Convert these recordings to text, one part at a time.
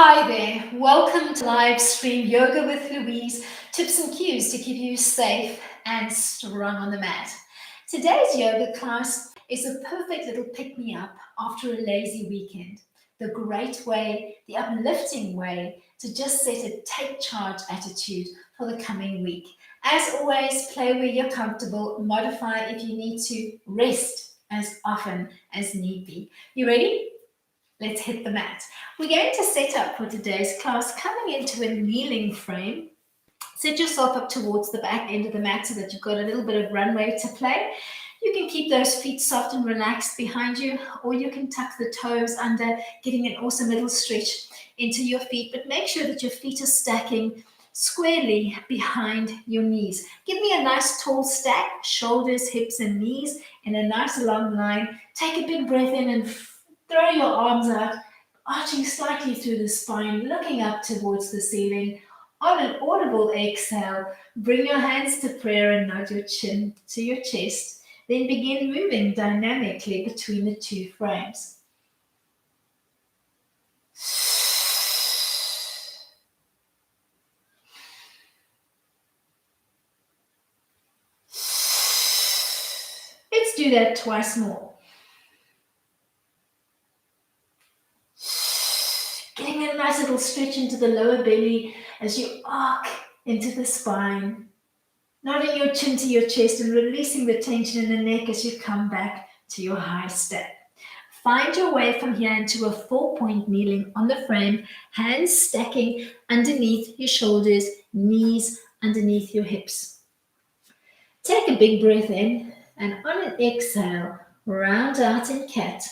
Hi there, welcome to live stream Yoga with Louise, tips and cues to keep you safe and strong on the mat. Today's yoga class is a perfect little pick-me-up after a lazy weekend. The great way, the uplifting way to just set a take charge attitude for the coming week. As always, play where you're comfortable, modify if you need to, rest as often as need be. You ready? Let's hit the mat. We're going to set up for today's class coming into a kneeling frame. Set yourself up towards the back end of the mat so that you've got a little bit of runway to play. You can keep those feet soft and relaxed behind you, or you can tuck the toes under, getting an awesome little stretch into your feet. But make sure that your feet are stacking squarely behind your knees. Give me a nice tall stack, shoulders, hips, and knees in a nice long line. Take a big breath in and throw your arms out, arching slightly through the spine, looking up towards the ceiling. On an audible exhale, bring your hands to prayer and nod your chin to your chest. Then begin moving dynamically between the two frames. Let's do that twice more. Getting a nice little stretch into the lower belly as you arc into the spine. Nodding your chin to your chest and releasing the tension in the neck as you come back to your high step. Find your way from here into a 4-point kneeling on the frame, hands stacking underneath your shoulders, knees underneath your hips. Take a big breath in, and on an exhale, round out in cat.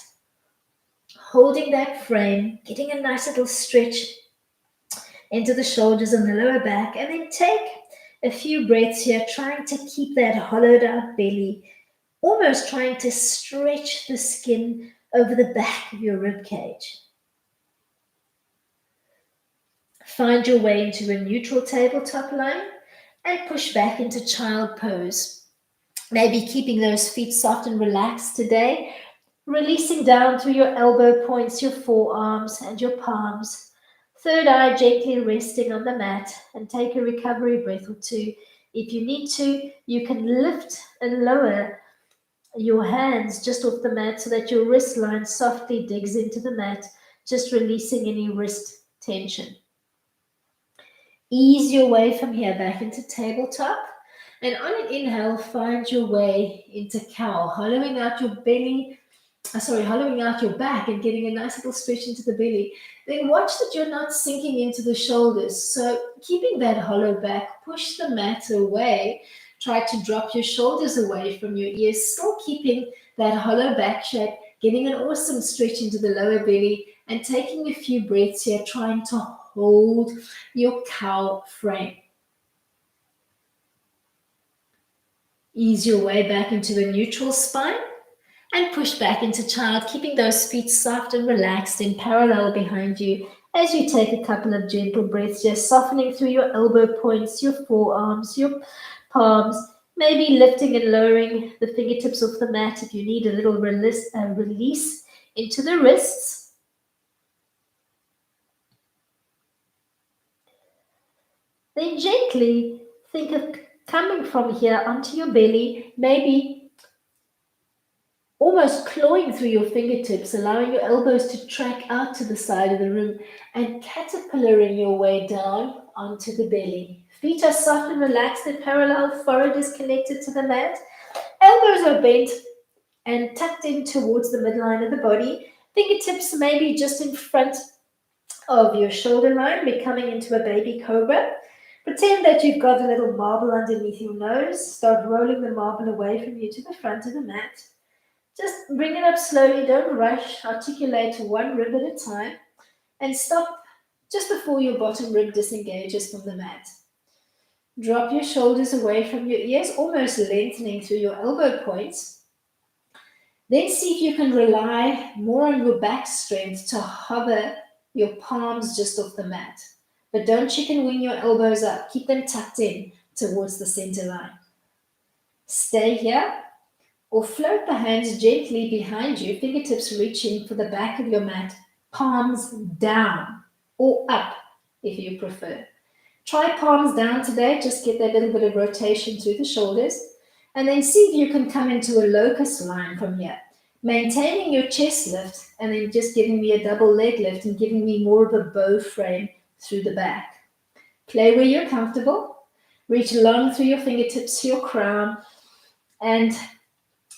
Holding that frame, getting a nice little stretch into the shoulders and the lower back, and then take a few breaths here, trying to keep that hollowed out belly, almost trying to stretch the skin over the back of your rib cage. Find your way into a neutral tabletop line and push back into child pose. Maybe keeping those feet soft and relaxed today, releasing down through your elbow points, your forearms and your palms. Third eye gently resting on the mat, and take a recovery breath or two. If you need to, you can lift and lower your hands just off the mat so that your wrist line softly digs into the mat, just releasing any wrist tension. Ease your way from here back into tabletop, and on an inhale, find your way into cow, hollowing out your back and getting a nice little stretch into the belly. Then watch that you're not sinking into the shoulders. So keeping that hollow back, push the mat away. Try to drop your shoulders away from your ears, still keeping that hollow back shape, getting an awesome stretch into the lower belly, and taking a few breaths here, trying to hold your cow frame. Ease your way back into a neutral spine and push back into child, keeping those feet soft and relaxed in parallel behind you as you take a couple of gentle breaths, just softening through your elbow points, your forearms, your palms, maybe lifting and lowering the fingertips off the mat if you need a little release into the wrists. Then gently think of coming from here onto your belly, maybe almost clawing through your fingertips, allowing your elbows to track out to the side of the room, and caterpillaring your way down onto the belly. Feet are soft and relaxed and parallel, forehead is connected to the mat. Elbows are bent and tucked in towards the midline of the body. Fingertips maybe just in front of your shoulder line, becoming into a baby cobra. Pretend that you've got a little marble underneath your nose. Start rolling the marble away from you to the front of the mat. Just bring it up slowly, don't rush, articulate one rib at a time, and stop just before your bottom rib disengages from the mat. Drop your shoulders away from your ears, almost lengthening through your elbow points. Then see if you can rely more on your back strength to hover your palms just off the mat. But don't chicken wing your elbows up, keep them tucked in towards the center line. Stay here, or float the hands gently behind you, fingertips reaching for the back of your mat, palms down or up if you prefer. Try palms down today, just get that little bit of rotation through the shoulders. And then see if you can come into a locust line from here. Maintaining your chest lift and then just giving me a double leg lift and giving me more of a bow frame through the back. Play where you're comfortable. Reach long through your fingertips to your crown and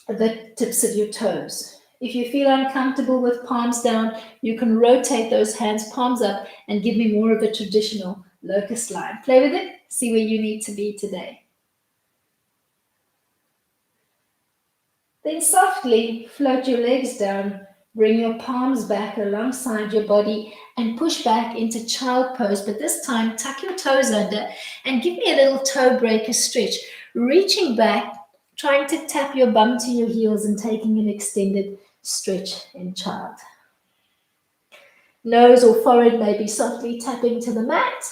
the tips of your toes. If you feel uncomfortable with palms down, you can rotate those hands, palms up, and give me more of a traditional locust line. Play with it, see where you need to be today. Then softly float your legs down, bring your palms back alongside your body and push back into child pose. But this time, tuck your toes under and give me a little toe breaker stretch. Reaching back, trying to tap your bum to your heels and taking an extended stretch in child. Nose or forehead may be softly tapping to the mat.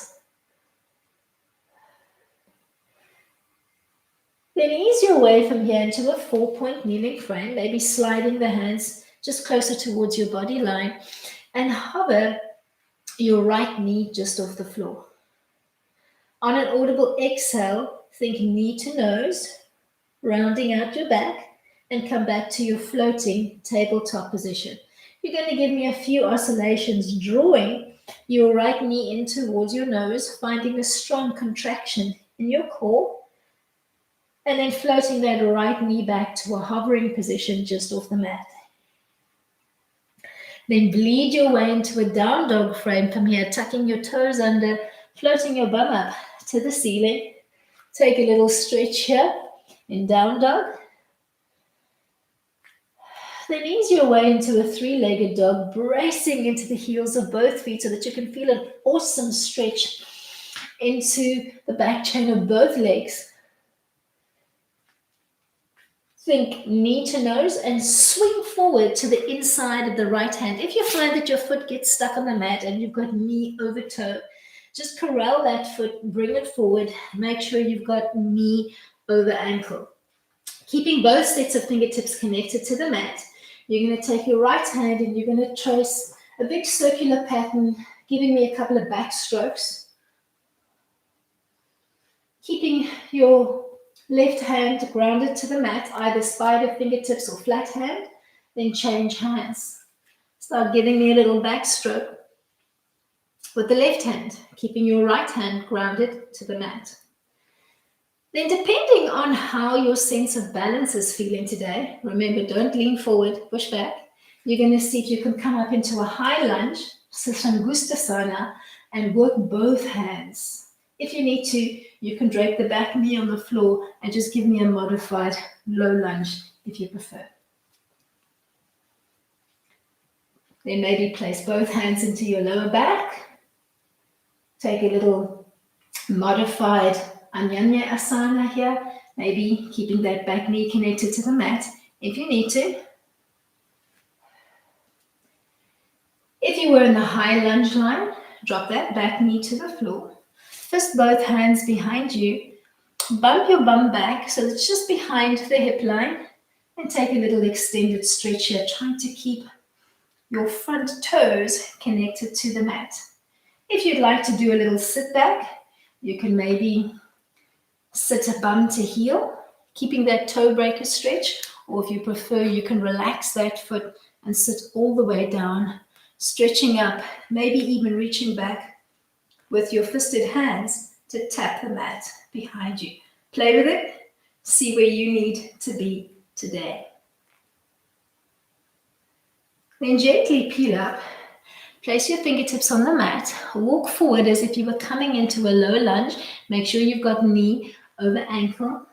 Then ease your way from here into a 4-point kneeling frame, maybe sliding the hands just closer towards your body line and hover your right knee just off the floor. On an audible exhale, think knee to nose, rounding out your back and come back to your floating tabletop position. You're going to give me a few oscillations, drawing your right knee in towards your nose, finding a strong contraction in your core, and then floating that right knee back to a hovering position just off the mat. Then bleed your way into a down dog frame from here, tucking your toes under, floating your bum up to the ceiling. Take a little stretch here in down dog. Then ease your way into a 3-legged dog, bracing into the heels of both feet so that you can feel an awesome stretch into the back chain of both legs. Think knee to nose and swing forward to the inside of the right hand. If you find that your foot gets stuck on the mat and you've got knee over toe, just corral that foot, bring it forward. Make sure you've got knee over ankle. Keeping both sets of fingertips connected to the mat, you're going to take your right hand and you're going to trace a big circular pattern, giving me a couple of back strokes. Keeping your left hand grounded to the mat, either spider fingertips or flat hand, then change hands. Start giving me a little backstroke with the left hand, keeping your right hand grounded to the mat. Then depending on how your sense of balance is feeling today, remember, don't lean forward, push back. You're going to see if you can come up into a high lunge, Shavasana, and work both hands. If you need to, you can drape the back knee on the floor and just give me a modified low lunge if you prefer. Then maybe place both hands into your lower back. Take a little modified Anyanya Asana here, maybe keeping that back knee connected to the mat if you need to. If you were in the high lunge line, drop that back knee to the floor. Fist both hands behind you. Bump your bum back so it's just behind the hip line and take a little extended stretch here, trying to keep your front toes connected to the mat. If you'd like to do a little sit back, you can maybe sit a bum to heel, keeping that toe breaker stretch, or if you prefer, you can relax that foot and sit all the way down, stretching up, maybe even reaching back with your fisted hands to tap the mat behind you. Play with it, see where you need to be today. Then gently peel up, place your fingertips on the mat, walk forward as if you were coming into a low lunge. Make sure you've got knee over ankle.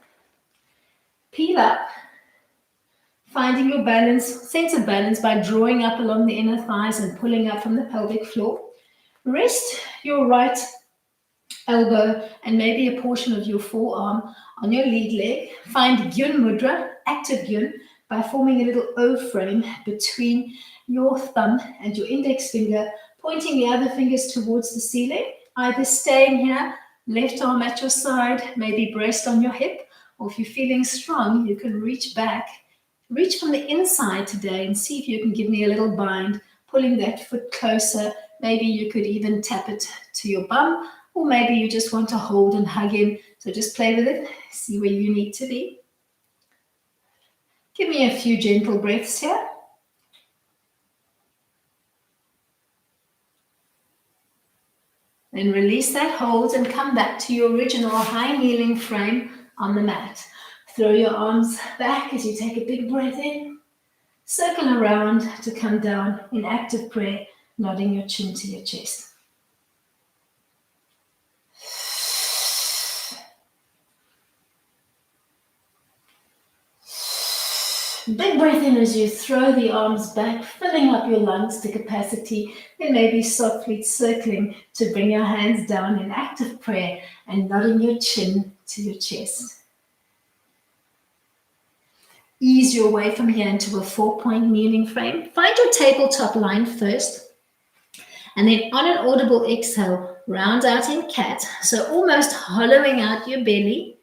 Peel up, finding your balance, sense of balance by drawing up along the inner thighs and pulling up from the pelvic floor. Rest your right elbow and maybe a portion of your forearm on your lead leg. Find Gyun Mudra, active Gyun, by forming a little O frame between your thumb and your index finger, pointing the other fingers towards the ceiling, either staying here, left arm at your side, maybe breast on your hip, or if you're feeling strong, you can reach back, reach from the inside today and see if you can give me a little bind, pulling that foot closer Maybe you could even tap it to your bum, or maybe you just want to hold and hug in. So just play with it, see where you need to be. Give me a few gentle breaths here. Then release that hold and come back to your original high kneeling frame on the mat. Throw your arms back as you take a big breath in. Circle around to come down in active prayer, nodding your chin to your chest. Big breath in as you throw the arms back, filling up your lungs to capacity, then maybe softly circling to bring your hands down in active prayer and nodding your chin to your chest. Ease your way from here into a 4-point kneeling frame. Find your tabletop line first, and then on an audible exhale, round out in cat, so almost hollowing out your belly.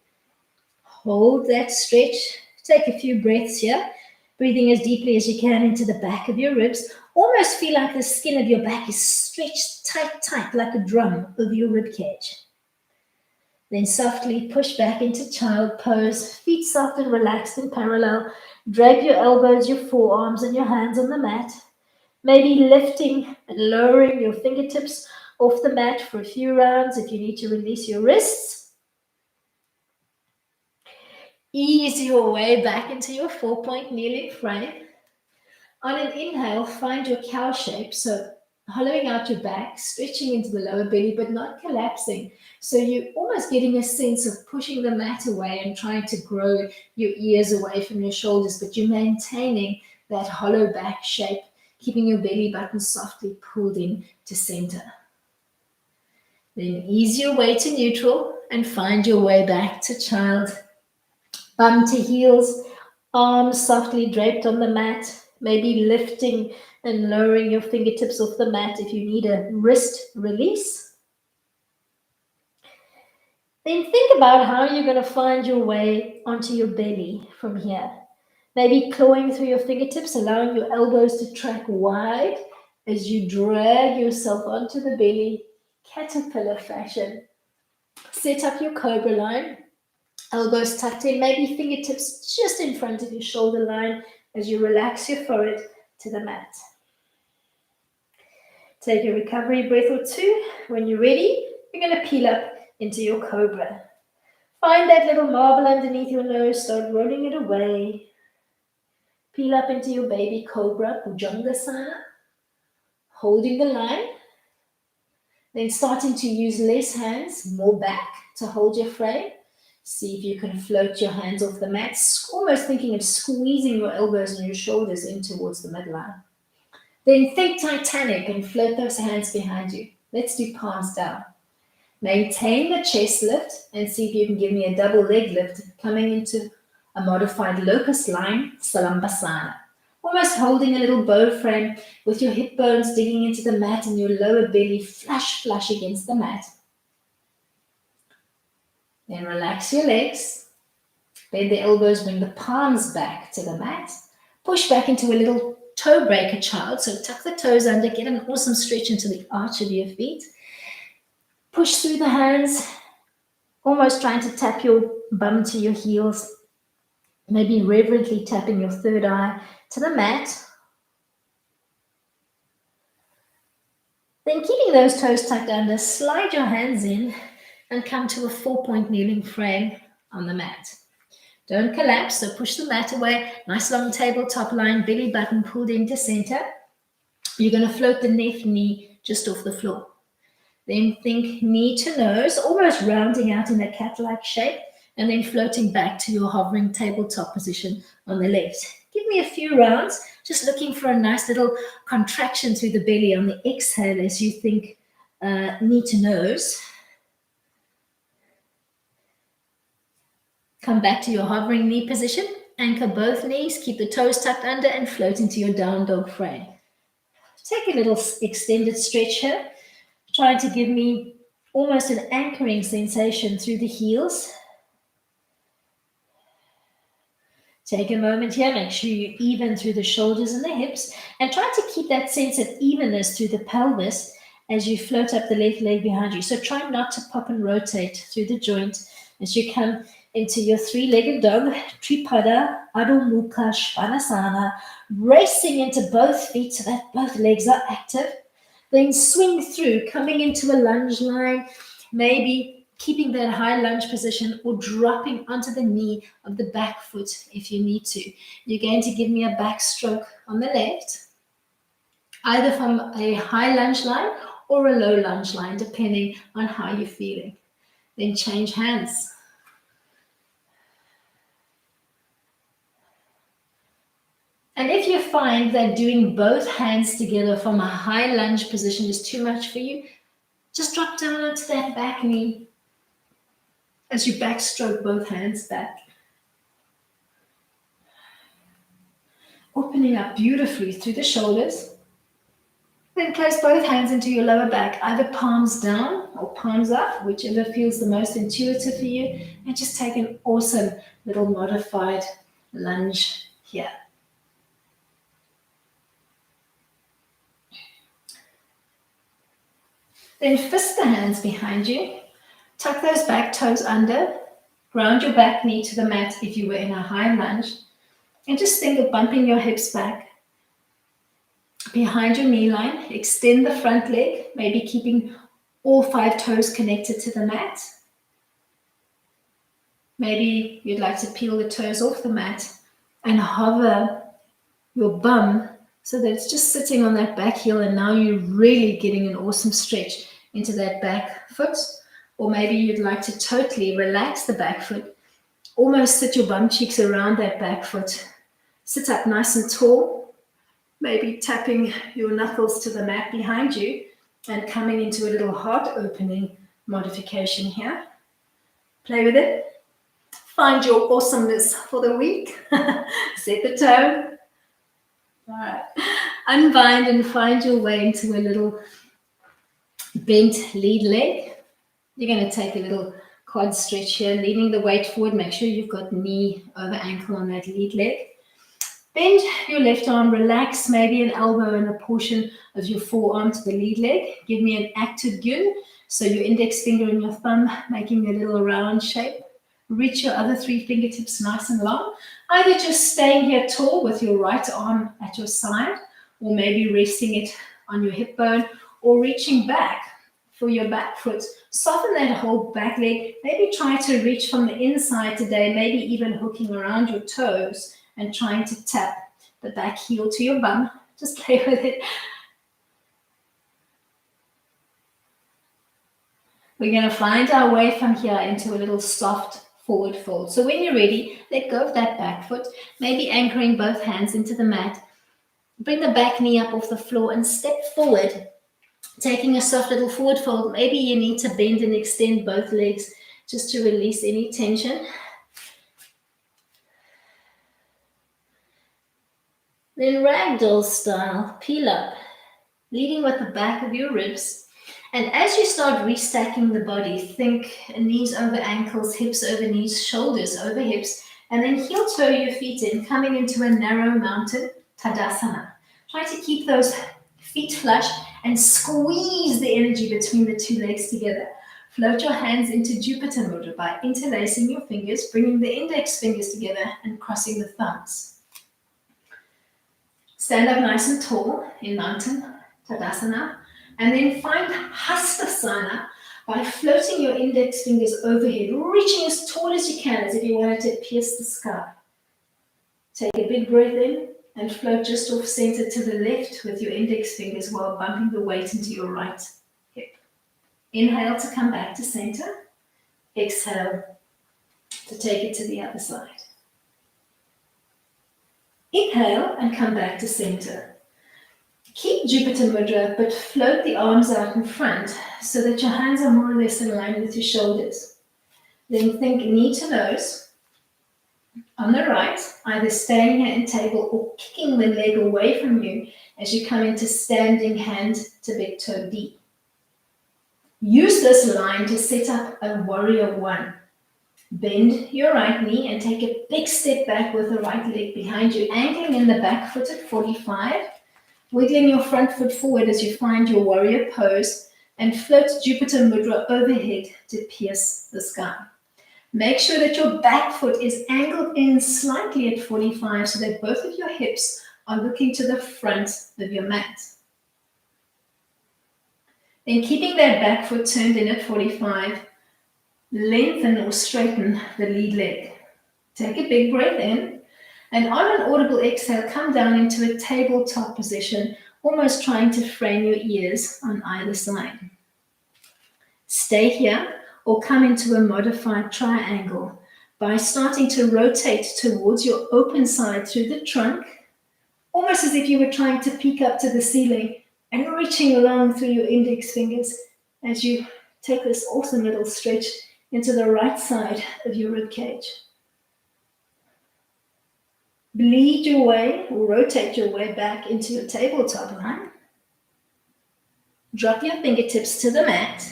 Hold that stretch. Take a few breaths here. Breathing as deeply as you can into the back of your ribs. Almost feel like the skin of your back is stretched tight, like a drum over your rib cage. Then softly push back into child pose. Feet soft and relaxed in parallel. Drape your elbows, your forearms, and your hands on the mat. Maybe lifting and lowering your fingertips off the mat for a few rounds if you need to release your wrists. Ease your way back into your 4-point kneeling frame. On an inhale, find your cow shape. So hollowing out your back, stretching into the lower belly, but not collapsing. So you're almost getting a sense of pushing the mat away and trying to grow your ears away from your shoulders, but you're maintaining that hollow back shape, keeping your belly button softly pulled in to center. Then ease your way to neutral and find your way back to child. Bum to heels, arms softly draped on the mat, maybe lifting and lowering your fingertips off the mat if you need a wrist release. Then think about how you're going to find your way onto your belly from here. Maybe clawing through your fingertips, allowing your elbows to track wide as you drag yourself onto the belly, caterpillar fashion. Set up your Cobra line. Elbows tucked in, maybe fingertips just in front of your shoulder line as you relax your forehead to the mat. Take a recovery breath or two. When you're ready, you're going to peel up into your Cobra. Find that little marble underneath your nose, start rolling it away. Peel up into your baby Cobra, Bhujangasana, holding the line. Then starting to use less hands, more back to hold your frame. See if you can float your hands off the mat, almost thinking of squeezing your elbows and your shoulders in towards the midline. Then think Titanic and float those hands behind you. Let's do palms down. Maintain the chest lift and see if you can give me a double leg lift coming into a modified locust line, Salambasana. Almost holding a little bow frame with your hip bones digging into the mat and your lower belly flush against the mat. Then relax your legs. Bend the elbows, bring the palms back to the mat. Push back into a little toe breaker child. So tuck the toes under, get an awesome stretch into the arch of your feet. Push through the hands, almost trying to tap your bum to your heels. Maybe reverently tapping your third eye to the mat. Then keeping those toes tucked under, slide your hands in and come to a 4-point kneeling frame on the mat. Don't collapse, so push the mat away. Nice long tabletop line, belly button pulled into center. You're going to float the left knee just off the floor. Then think knee to nose, almost rounding out in a cat-like shape, and then floating back to your hovering tabletop position on the left. Give me a few rounds, just looking for a nice little contraction through the belly on the exhale as you think knee to nose. Come back to your hovering knee position. Anchor both knees, keep the toes tucked under and float into your down dog frame. Take a little extended stretch here, trying to give me almost an anchoring sensation through the heels. Take a moment here, make sure you're even through the shoulders and the hips, and try to keep that sense of evenness through the pelvis as you float up the left leg behind you. So try not to pop and rotate through the joint as you come into your three-legged dog, Tripada, Adho Mukha Svanasana, racing into both feet so that both legs are active. Then swing through, coming into a lunge line, maybe keeping that high lunge position or dropping onto the knee of the back foot if you need to. You're going to give me a back stroke on the left, either from a high lunge line or a low lunge line, depending on how you're feeling. Then change hands. And if you find that doing both hands together from a high lunge position is too much for you, just drop down onto that back knee as you backstroke both hands back. Opening up beautifully through the shoulders. Then place both hands into your lower back, either palms down or palms up, whichever feels the most intuitive for you. And just take an awesome little modified lunge here. Then fist the hands behind you. Tuck those back toes under. Ground your back knee to the mat if you were in a high lunge. And just think of bumping your hips back behind your knee line. Extend the front leg, maybe keeping all 5 toes connected to the mat. Maybe you'd like to peel the toes off the mat and hover your bum so that it's just sitting on that back heel, and now you're really getting an awesome stretch into that back foot. Or maybe you'd like to totally relax the back foot, almost sit your bum cheeks around that back foot. Sit up nice and tall, maybe tapping your knuckles to the mat behind you and coming into a little heart opening modification here. Play with it. Find your awesomeness for the week. Set the tone. All right. Unbind and find your way into a little bent lead leg. You're going to take a little quad stretch here, leaning the weight forward. Make sure you've got knee over ankle on that lead leg. Bend your left arm, relax maybe an elbow and a portion of your forearm to the lead leg. Give me an active gyun. So your index finger and your thumb making a little round shape. Reach your other 3 fingertips nice and long. Either just staying here tall with your right arm at your side, or maybe resting it on your hip bone, or reaching back for your back foot. Soften that whole back leg. Maybe try to reach from the inside today, maybe even hooking around your toes and trying to tap the back heel to your bum. Just play with it. We're going to find our way from here into a little soft forward fold. So when you're ready, let go of that back foot, maybe anchoring both hands into the mat. Bring the back knee up off the floor and step forward, taking a soft little forward fold. Maybe you need to bend and extend both legs just to release any tension. Then ragdoll style, peel up, leading with the back of your ribs. And as you start restacking the body, think knees over ankles, hips over knees, shoulders over hips, and then heel toe your feet in, coming into a narrow mountain Tadasana. Try to keep those feet flush and squeeze the energy between the 2 legs together. Float your hands into Jupiter Mudra by interlacing your fingers, bringing the index fingers together and crossing the thumbs. Stand up nice and tall in Mountain Tadasana. And then find Hastasana by floating your index fingers overhead, reaching as tall as you can, as if you wanted to pierce the sky. Take a big breath in and float just off center to the left with your index fingers while bumping the weight into your right hip. Inhale to come back to center. Exhale to take it to the other side. Inhale and come back to center. Keep Jupiter Mudra, but float the arms out in front so that your hands are more or less in line with your shoulders. Then think knee to nose. On the right, either staying here in table or kicking the leg away from you as you come into standing hand to big toe D. Use this line to set up a warrior 1. Bend your right knee and take a big step back with the right leg behind you, ankling in the back foot at 45. Wiggling your front foot forward as you find your warrior pose and float Jupiter Mudra overhead to pierce the sky. Make sure that your back foot is angled in slightly at 45 so that both of your hips are looking to the front of your mat. Then keeping that back foot turned in at 45, lengthen or straighten the lead leg. Take a big breath in, and on an audible exhale, come down into a tabletop position, almost trying to frame your ears on either side. Stay here or come into a modified triangle by starting to rotate towards your open side through the trunk, almost as if you were trying to peek up to the ceiling and reaching along through your index fingers as you take this awesome little stretch into the right side of your rib cage. Bleed your way or rotate your way back into your tabletop line. Drop your fingertips to the mat.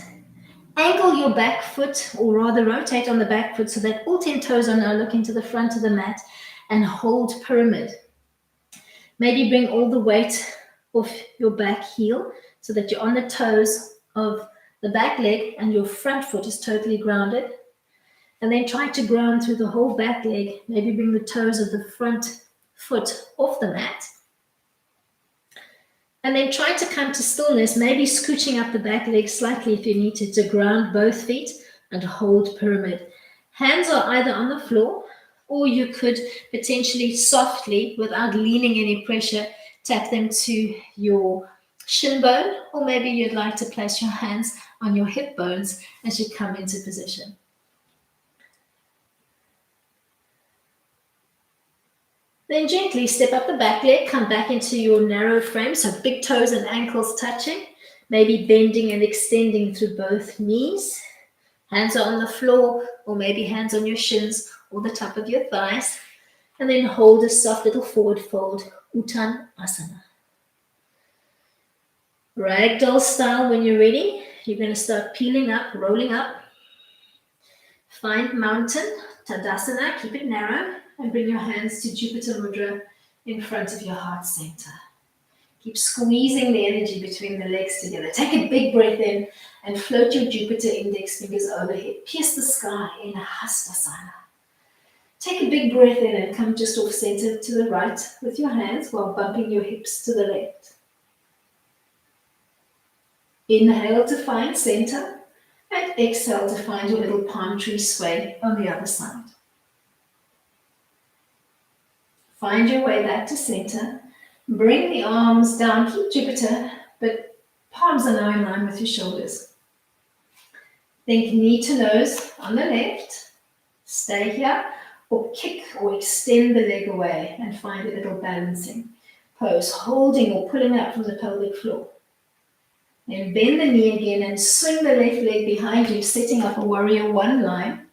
Angle your back foot, or rather rotate on the back foot so that all 10 toes are now looking to the front of the mat, and hold pyramid. Maybe bring all the weight off your back heel so that you're on the toes of the back leg and your front foot is totally grounded. And then try to ground through the whole back leg. Maybe bring the toes of the front foot off the mat. And then try to come to stillness, maybe scooching up the back leg slightly if you need to ground both feet and hold pyramid. Hands are either on the floor, or you could potentially softly, without leaning any pressure, tap them to your shin bone, or maybe you'd like to place your hands on your hip bones as you come into position. Then gently step up the back leg, come back into your narrow frame, so big toes and ankles touching, maybe bending and extending through both knees. Hands are on the floor, or maybe hands on your shins or the top of your thighs. And then hold a soft little forward fold, Uttanasana. Ragdoll style when you're ready. You're going to start peeling up, rolling up. Find mountain, Tadasana, keep it narrow. And bring your hands to Jupiter Mudra in front of your heart center. Keep squeezing the energy between the legs together. Take a big breath in and float your Jupiter index fingers overhead. Pierce the sky in Hastasana. Take a big breath in and come just off center to the right with your hands while bumping your hips to the left. Inhale to find center and exhale to find your little palm tree sway on the other side. Find your way back to center. Bring the arms down. Keep Jupiter, but palms are now in line with your shoulders. Think knee to nose on the left. Stay here or kick or extend the leg away and find a little balancing pose, holding or pulling up from the pelvic floor. Then bend the knee again and swing the left leg behind you, setting up a warrior one line.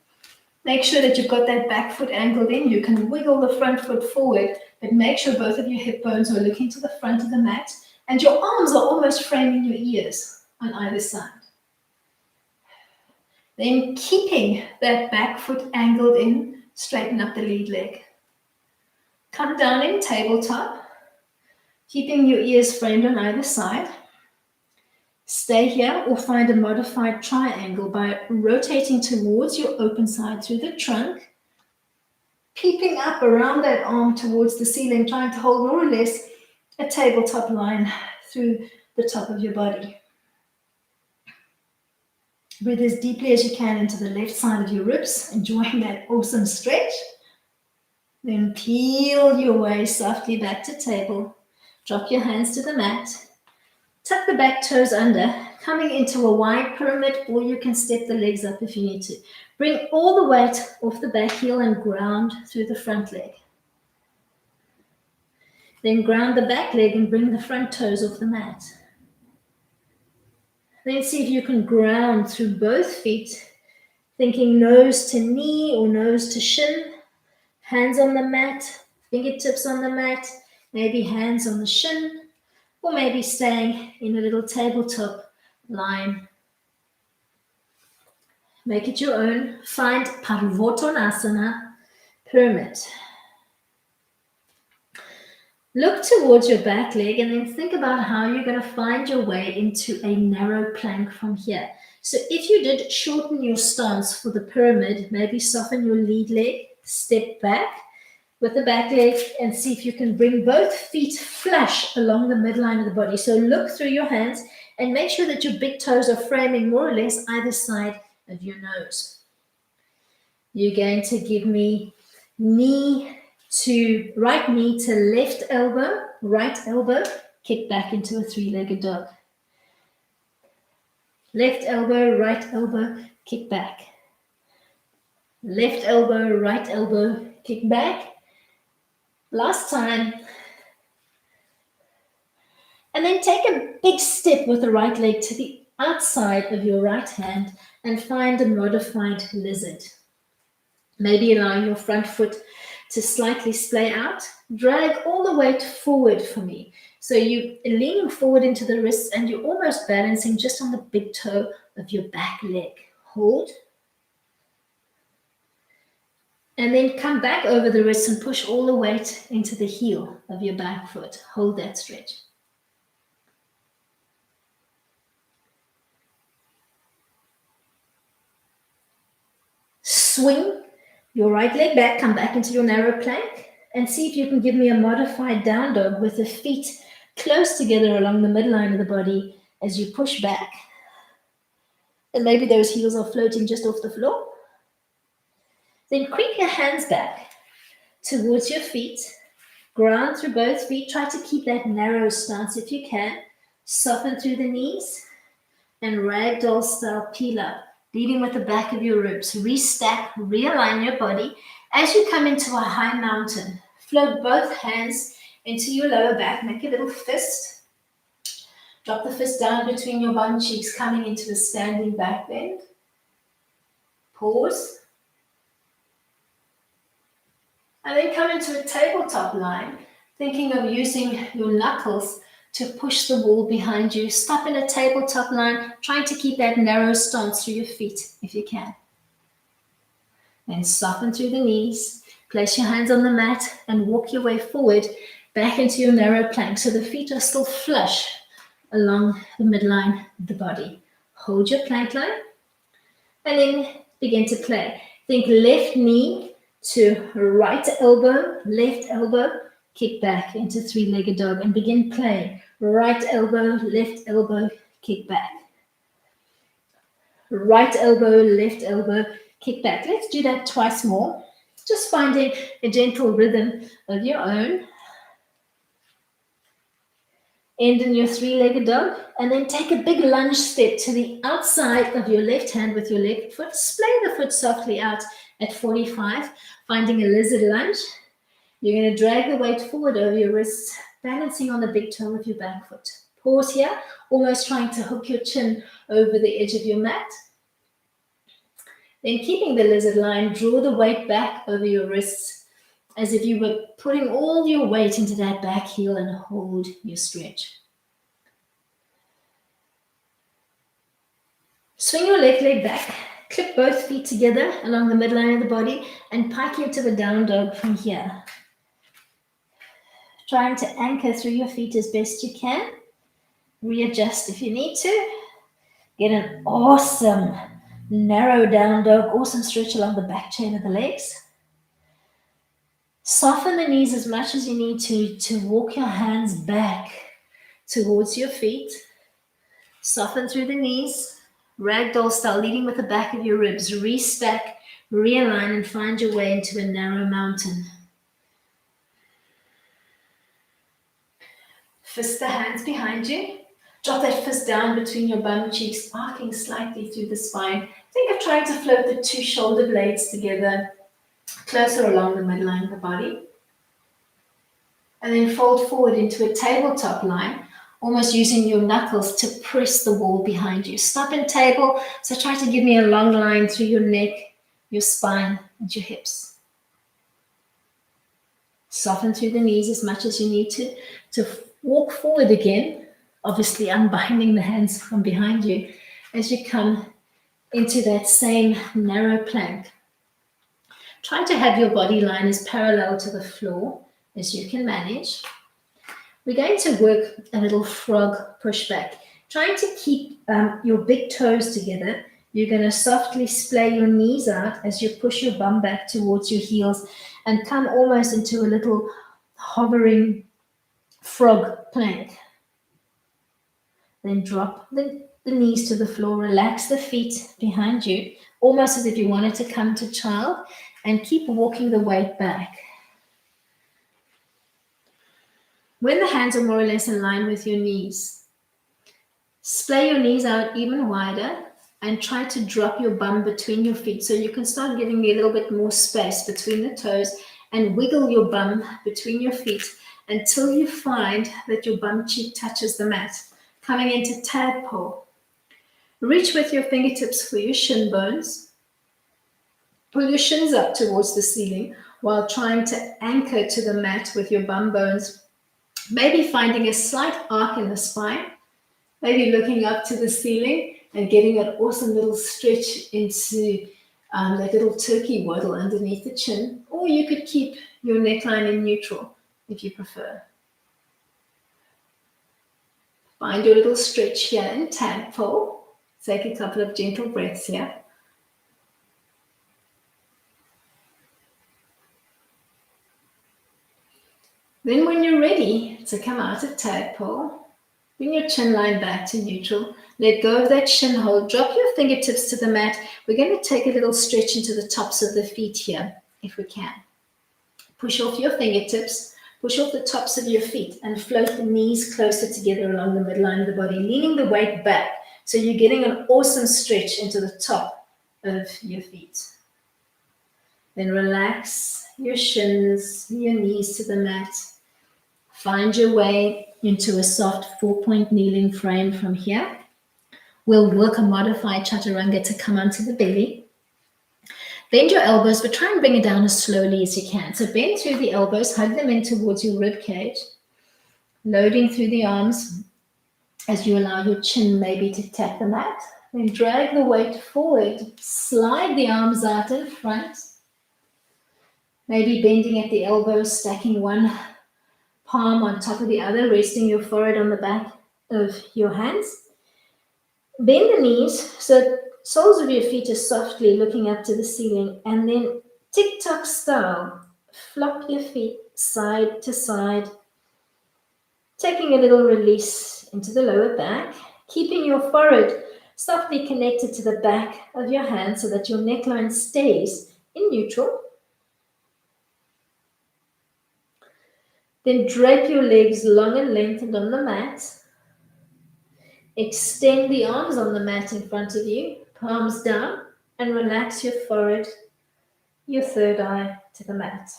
Make sure that you've got that back foot angled in. You can wiggle the front foot forward, but make sure both of your hip bones are looking to the front of the mat and your arms are almost framing your ears on either side. Then keeping that back foot angled in, straighten up the lead leg. Come down in tabletop, keeping your ears framed on either side. Stay here or find a modified triangle by rotating towards your open side through the trunk, peeping up around that arm towards the ceiling, trying to hold more or less a tabletop line through the top of your body. Breathe as deeply as you can into the left side of your ribs, enjoying that awesome stretch. Then peel your way softly back to table. Drop your hands to the mat. Tuck the back toes under, coming into a wide pyramid, or you can step the legs up if you need to. Bring all the weight off the back heel and ground through the front leg. Then ground the back leg and bring the front toes off the mat. Then see if you can ground through both feet, thinking nose to knee or nose to shin. Hands on the mat, fingertips on the mat, maybe hands on the shin, or maybe staying in a little tabletop line. Make it your own. Find Parvottanasana, pyramid. Look towards your back leg and then think about how you're going to find your way into a narrow plank from here. So if you did shorten your stance for the pyramid, maybe soften your lead leg, step back with the back leg and see if you can bring both feet flush along the midline of the body. So look through your hands and make sure that your big toes are framing more or less either side of your nose. You're going to give me right knee to left elbow, kick back into a three-legged dog. Left elbow, right elbow, kick back. Left elbow, right elbow, kick back. Last time. And then take a big step with the right leg to the outside of your right hand and find a modified lizard. Maybe allow your front foot to slightly splay out. Drag all the weight forward for me. So you're leaning forward into the wrists and you're almost balancing just on the big toe of your back leg. Hold. And then come back over the wrists and push all the weight into the heel of your back foot. Hold that stretch. Swing your right leg back, come back into your narrow plank, and see if you can give me a modified down dog with the feet close together along the midline of the body as you push back. And maybe those heels are floating just off the floor. Then creep your hands back towards your feet. Ground through both feet. Try to keep that narrow stance if you can. Soften through the knees and ragdoll style peel up, leading with the back of your ribs. Restack, realign your body. As you come into a high mountain, float both hands into your lower back. Make a little fist. Drop the fist down between your bum cheeks, coming into a standing back bend. Pause. And then come into a tabletop line, thinking of using your knuckles to push the wall behind you. Stop in a tabletop line, trying to keep that narrow stance through your feet if you can. Then soften through the knees, place your hands on the mat and walk your way forward back into your narrow plank so the feet are still flush along the midline of the body. Hold your plank line and then begin to play. Think left knee to right elbow, kick back into three-legged dog and begin playing. Right elbow, left elbow, kick back. Right elbow, left elbow, kick back. Let's do that twice more. Just finding a gentle rhythm of your own. End in your three-legged dog and then take a big lunge step to the outside of your left hand with your left foot. Splay the foot softly out at 45, finding a lizard lunge. You're going to drag the weight forward over your wrists, balancing on the big toe of your back foot. Pause here, almost trying to hook your chin over the edge of your mat. Then keeping the lizard line, draw the weight back over your wrists as if you were putting all your weight into that back heel and hold your stretch. Swing your left leg back, clip both feet together along the midline of the body and pike into the down dog from here. Trying to anchor through your feet as best you can. Readjust if you need to. Get an awesome narrow down dog, awesome stretch along the back chain of the legs. Soften the knees as much as you need to walk your hands back towards your feet. Soften through the knees. Ragdoll style, leading with the back of your ribs. Restack, realign, and find your way into a narrow mountain. Fist the hands behind you. Drop that fist down between your bum cheeks, arcing slightly through the spine. Think of trying to float the two shoulder blades together, closer along the midline of the body. And then fold forward into a tabletop line, almost using your knuckles to press the wall behind you. Stop in table, so try to give me a long line through your neck, your spine, and your hips. Soften through the knees as much as you need to walk forward again, obviously unbinding the hands from behind you as you come into that same narrow plank. Try to have your body line as parallel to the floor as you can manage. We're going to work a little frog pushback, trying to keep your big toes together. You're going to softly splay your knees out as you push your bum back towards your heels and come almost into a little hovering frog plank. Then drop the knees to the floor, relax the feet behind you, almost as if you wanted to come to child, and keep walking the weight back. When the hands are more or less in line with your knees, splay your knees out even wider and try to drop your bum between your feet so you can start getting a little bit more space between the toes and wiggle your bum between your feet until you find that your bum cheek touches the mat. Coming into tadpole. Reach with your fingertips for your shin bones. Pull your shins up towards the ceiling while trying to anchor to the mat with your bum bones. Maybe finding a slight arc in the spine. Maybe looking up to the ceiling and getting an awesome little stretch into that little turkey waddle underneath the chin. Or you could keep your neckline in neutral if you prefer. Find your little stretch here in tadpole. Take a couple of gentle breaths here. Then when you're ready to come out of tadpole, bring your chin line back to neutral. Let go of that shin hold. Drop your fingertips to the mat. We're going to take a little stretch into the tops of the feet here, if we can. Push off your fingertips. Push off the tops of your feet and float the knees closer together along the midline of the body, leaning the weight back. So you're getting an awesome stretch into the top of your feet. Then relax your shins, your knees to the mat. Find your way into a soft 4-point kneeling frame from here. We'll work a modified Chaturanga to come onto the belly. Bend your elbows, but try and bring it down as slowly as you can. So bend through the elbows, hug them in towards your rib cage. Loading through the arms as you allow your chin maybe to tap the mat. Then drag the weight forward. Slide the arms out in front. Maybe bending at the elbows, stacking one palm on top of the other, resting your forehead on the back of your hands. Bend the knees so soles of your feet are softly looking up to the ceiling, and then tick-tock style, flop your feet side to side, taking a little release into the lower back, keeping your forehead softly connected to the back of your hand so that your neckline stays in neutral. Then drape your legs long and lengthened on the mat. Extend the arms on the mat in front of you, palms down, and relax your forehead, your third eye to the mat.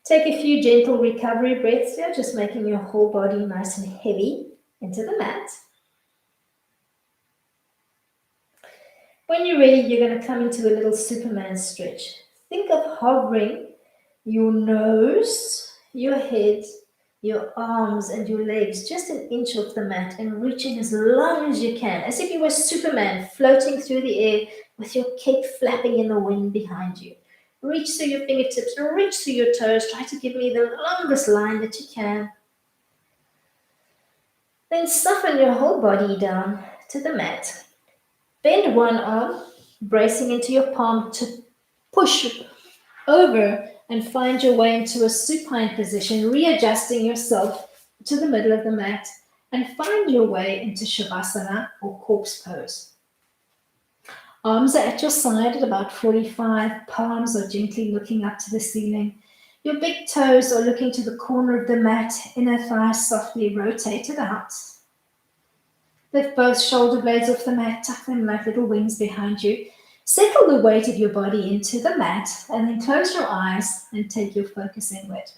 Take a few gentle recovery breaths here, just making your whole body nice and heavy into the mat. When you're ready, you're going to come into a little Superman stretch. Think of hovering your nose, your head, your arms and your legs just an inch off the mat and reaching as long as you can, as if you were Superman floating through the air with your cape flapping in the wind behind you. Reach through your fingertips, reach through your toes. Try to give me the longest line that you can. Then soften your whole body down to the mat. Bend one arm, bracing into your palm to push over and find your way into a supine position, readjusting yourself to the middle of the mat, and find your way into Shavasana or corpse pose. Arms are at your side at about 45, palms are gently looking up to the ceiling. Your big toes are looking to the corner of the mat, inner thighs softly rotated out. Lift both shoulder blades off the mat, tuck them like little wings behind you. Settle the weight of your body into the mat and then close your eyes and take your focus inward.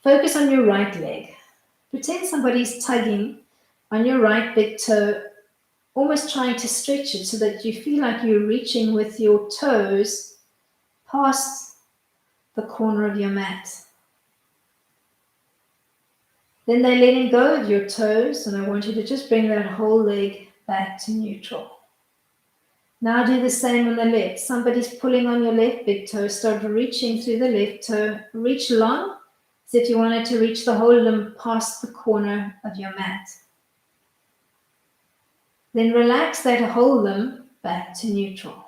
Focus on your right leg. Pretend somebody's tugging on your right big toe, almost trying to stretch it so that you feel like you're reaching with your toes past the corner of your mat. Then they're letting go of your toes, and I want you to just bring that whole leg back to neutral. Now do the same on the left. Somebody's pulling on your left big toe. Start reaching through the left toe. Reach long as if you wanted to reach the whole limb past the corner of your mat. Then relax that whole limb back to neutral.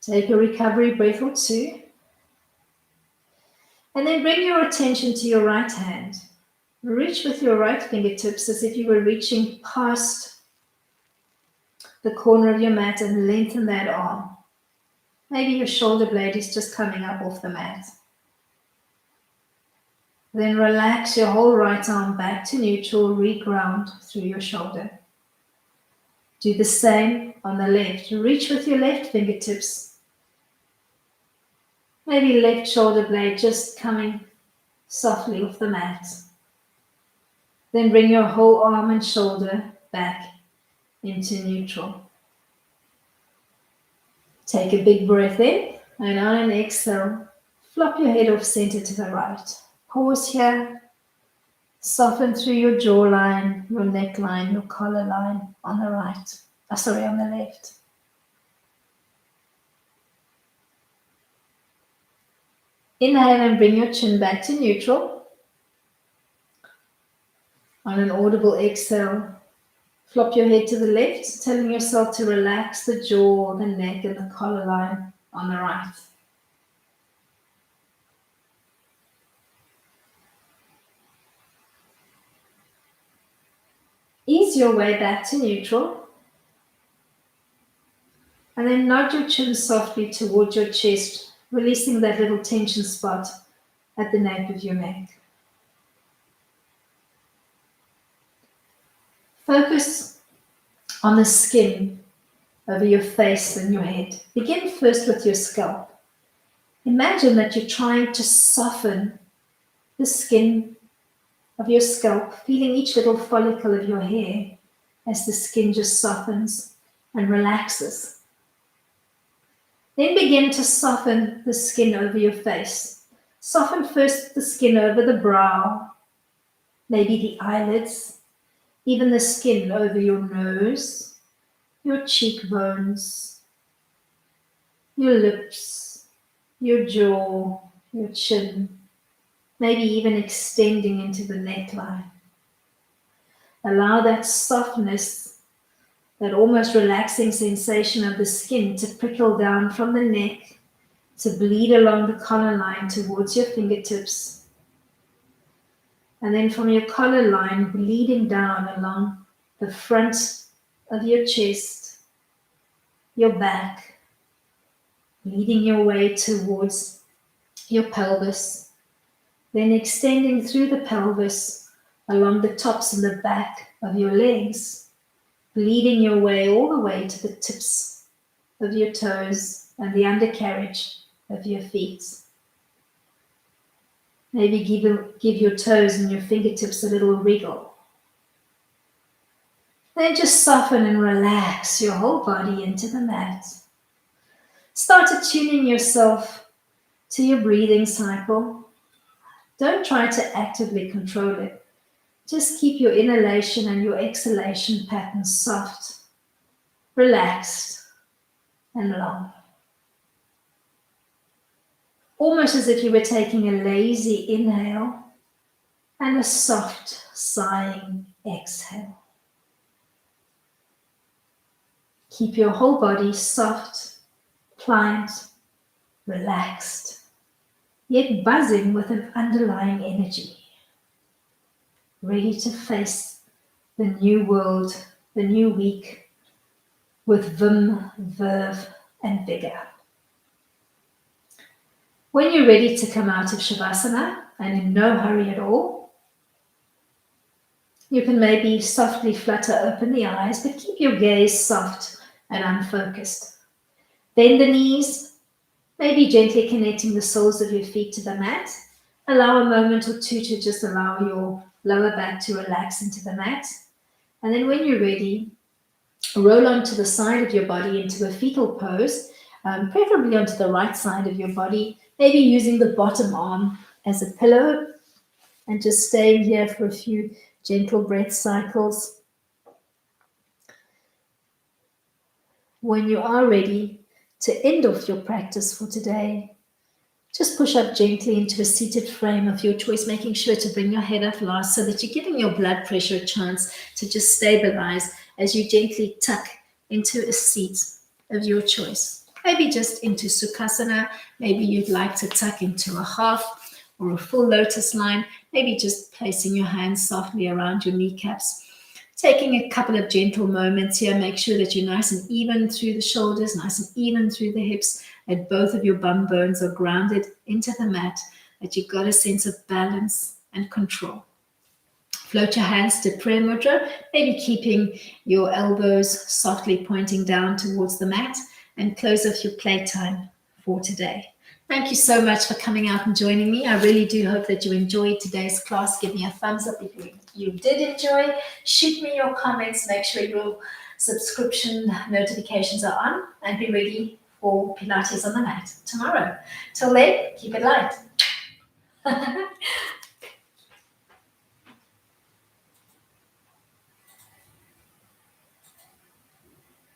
Take a recovery breath or two. And then bring your attention to your right hand. Reach with your right fingertips as if you were reaching past the corner of your mat and lengthen that arm. Maybe your shoulder blade is just coming up off the mat. Then relax your whole right arm back to neutral, reground through your shoulder. Do the same on the left. Reach with your left fingertips. Maybe left shoulder blade just coming softly off the mat. Then bring your whole arm and shoulder back into neutral. Take a big breath in, and on an exhale, flop your head off center to the right. Pause here. Soften through your jawline, your neckline, your collar line on the right. On the left. Inhale and bring your chin back to neutral. On an audible exhale, flop your head to the left, telling yourself to relax the jaw, the neck, and the collar line on the right. Ease your way back to neutral. And then nod your chin softly towards your chest, releasing that little tension spot at the nape of your neck. Focus on the skin over your face and your head. Begin first with your scalp. Imagine that you're trying to soften the skin of your scalp, feeling each little follicle of your hair as the skin just softens and relaxes. Then begin to soften the skin over your face. Soften first the skin over the brow, maybe the eyelids, even the skin over your nose, your cheekbones, your lips, your jaw, your chin, maybe even extending into the neckline. Allow that softness, that almost relaxing sensation of the skin to prickle down from the neck, to bleed along the collar line towards your fingertips. And then from your collar line, bleeding down along the front of your chest, your back, bleeding your way towards your pelvis, then extending through the pelvis along the tops and the back of your legs, bleeding your way all the way to the tips of your toes and the undercarriage of your feet. Maybe give your toes and your fingertips a little wriggle. Then just soften and relax your whole body into the mat. Start attuning yourself to your breathing cycle. Don't try to actively control it. Just keep your inhalation and your exhalation patterns soft, relaxed, and long. Almost as if you were taking a lazy inhale and a soft, sighing exhale. Keep your whole body soft, pliant, relaxed, yet buzzing with an underlying energy. Ready to face the new world, the new week, with vim, verve, and vigor. When you're ready to come out of Shavasana, and in no hurry at all, you can maybe softly flutter open the eyes, but keep your gaze soft and unfocused. Bend the knees, maybe gently connecting the soles of your feet to the mat. Allow a moment or two to just allow your lower back to relax into the mat. And then when you're ready, roll onto the side of your body into a fetal pose, preferably onto the right side of your body, maybe using the bottom arm as a pillow, and just staying here for a few gentle breath cycles. When you are ready to end off your practice for today, Just push up gently into a seated frame of your choice, making sure to bring your head up last so that you're giving your blood pressure a chance to just stabilize as you gently tuck into a seat of your choice. Maybe just into Sukhasana. Maybe you'd like to tuck into a half or a full lotus line. Maybe just placing your hands softly around your kneecaps. Taking a couple of gentle moments here, make sure that you're nice and even through the shoulders, nice and even through the hips, that both of your bum bones are grounded into the mat, that you've got a sense of balance and control. Float your hands to prayer mudra, maybe keeping your elbows softly pointing down towards the mat, and close off your playtime for today. Thank you so much for coming out and joining me. I really do hope that you enjoyed today's class. Give me a thumbs up if you did enjoy. Shoot me your comments. Make sure your subscription notifications are on, and be ready for Pilates on the mat tomorrow. Till then, keep it light.